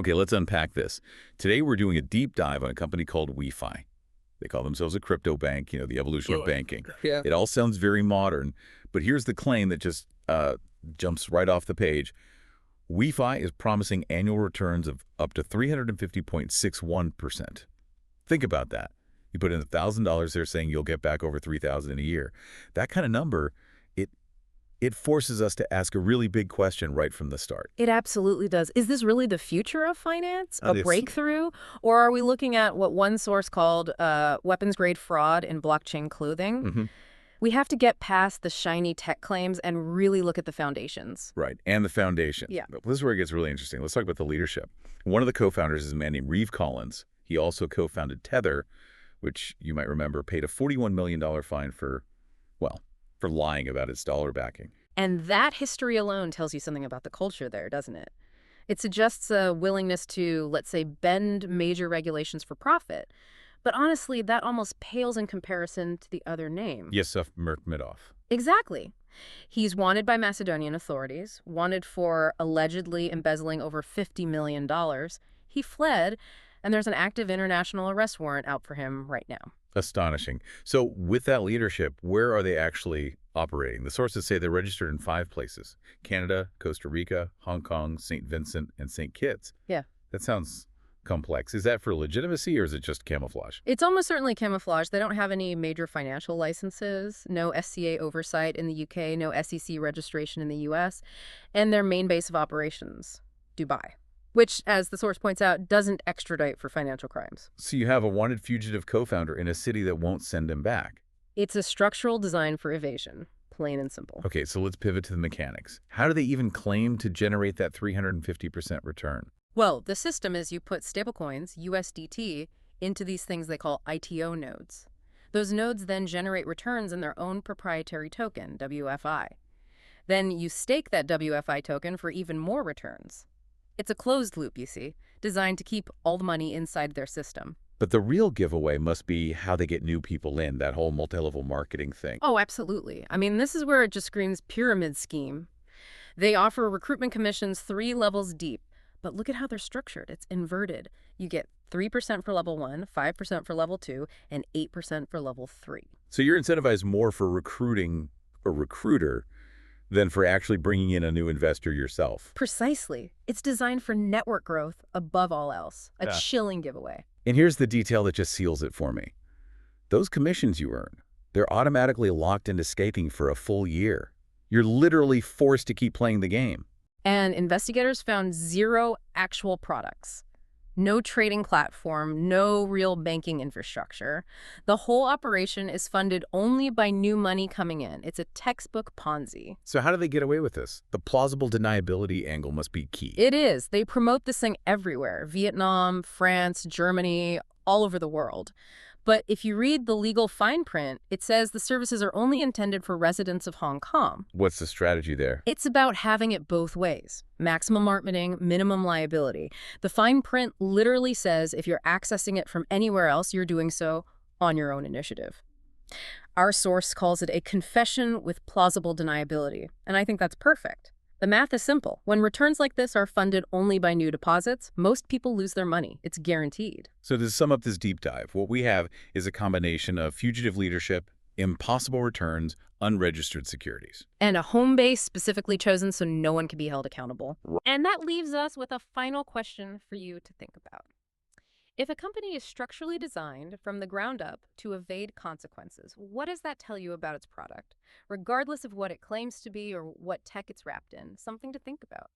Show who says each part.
Speaker 1: Okay, let's unpack this. Today we're doing a deep dive on a company called WeFi. They call themselves a crypto bank, the evolution of banking.
Speaker 2: Yeah.
Speaker 1: It all sounds very modern, but here's the claim that just jumps right off the page. WeFi is promising annual returns of up to 350.61%. Think about that. You put in $1,000, they're saying you'll get back over $3,000 in a year. That kind of number, it forces us to ask a really big question right from the start.
Speaker 2: It absolutely does. Is this really the future of finance? A
Speaker 1: This,
Speaker 2: breakthrough? Or are we looking at what one source called weapons-grade fraud in blockchain clothing? We have to get past the shiny tech claims and really look at the foundations.
Speaker 1: right, and the foundation.
Speaker 2: Yeah.
Speaker 1: This is where it gets really interesting. Let's talk about the leadership. One of the co-founders is a man named Reeve Collins. He also co-founded Tether, which you might remember paid a $41 million fine for lying about its dollar backing.
Speaker 2: And that history alone tells you something about the culture there, doesn't it? It suggests a willingness to, let's say, bend major regulations for profit. But honestly, that almost pales in comparison to the other name.
Speaker 1: Yusuf Merkmedov.
Speaker 2: Exactly. He's wanted by Macedonian authorities, wanted for allegedly embezzling over $50 million. He fled, and there's an active international arrest warrant out for him right now.
Speaker 1: Astonishing. So with that leadership, where are they actually operating? The sources say they're registered in 5 places: Canada, Costa Rica, Hong Kong, St. Vincent, and St. Kitts.
Speaker 2: Yeah.
Speaker 1: That sounds complex. Is that for legitimacy or is it just camouflage?
Speaker 2: It's almost certainly camouflage. They don't have any major financial licenses, no SCA oversight in the UK, no SEC registration in the US, and their main base of operations, Dubai, which, as the source points out, doesn't extradite for financial crimes.
Speaker 1: So you have a wanted fugitive co-founder in a city that won't send him back.
Speaker 2: It's a structural design for evasion, plain and simple.
Speaker 1: Okay, so let's pivot to the mechanics. How do they even claim to generate that 350% return?
Speaker 2: Well, the system is you put stablecoins, USDT, into these things they call ITO nodes. Those nodes then generate returns in their own proprietary token, WFI. Then you stake that WFI token for even more returns. It's a closed loop, you see, designed to keep all the money inside their system.
Speaker 1: But the real giveaway must be how they get new people in, that whole multi-level marketing thing.
Speaker 2: Oh, absolutely. I mean, this is where it just screams pyramid scheme. They offer recruitment commissions 3 levels deep. But look at how they're structured. It's inverted. You get 3% for level 1, 5% for level 2, and 8% for level 3.
Speaker 1: So you're incentivized more for recruiting a recruiter than for actually bringing in a new investor yourself.
Speaker 2: Precisely. It's designed for network growth above all else. A
Speaker 1: Yeah.
Speaker 2: chilling giveaway.
Speaker 1: And here's the detail that just seals it for me. Those commissions you earn, they're automatically locked into staking for a full year. You're literally forced to keep playing the game.
Speaker 2: And investigators found 0 actual products. No trading platform, no real banking infrastructure. The whole operation is funded only by new money coming in. It's a textbook Ponzi.
Speaker 1: So how do they get away with this? The plausible deniability angle must be key.
Speaker 2: It is. They promote this thing everywhere. Vietnam, France, Germany, all over the world. But if you read the legal fine print, it says the services are only intended for residents of Hong Kong.
Speaker 1: What's the strategy there?
Speaker 2: It's about having it both ways. Maximum marketing, minimum liability. The fine print literally says if you're accessing it from anywhere else, you're doing so on your own initiative. Our source calls it a confession with plausible deniability, and I think that's perfect. The math is simple. When returns like this are funded only by new deposits, most people lose their money. It's guaranteed.
Speaker 1: So to sum up this deep dive, what we have is a combination of fugitive leadership, impossible returns, unregistered securities.
Speaker 2: And a home base specifically chosen so no one can be held accountable. And that leaves us with a final question for you to think about. If a company is structurally designed from the ground up to evade consequences, what does that tell you about its product, regardless of what it claims to be or what tech it's wrapped in? Something to think about.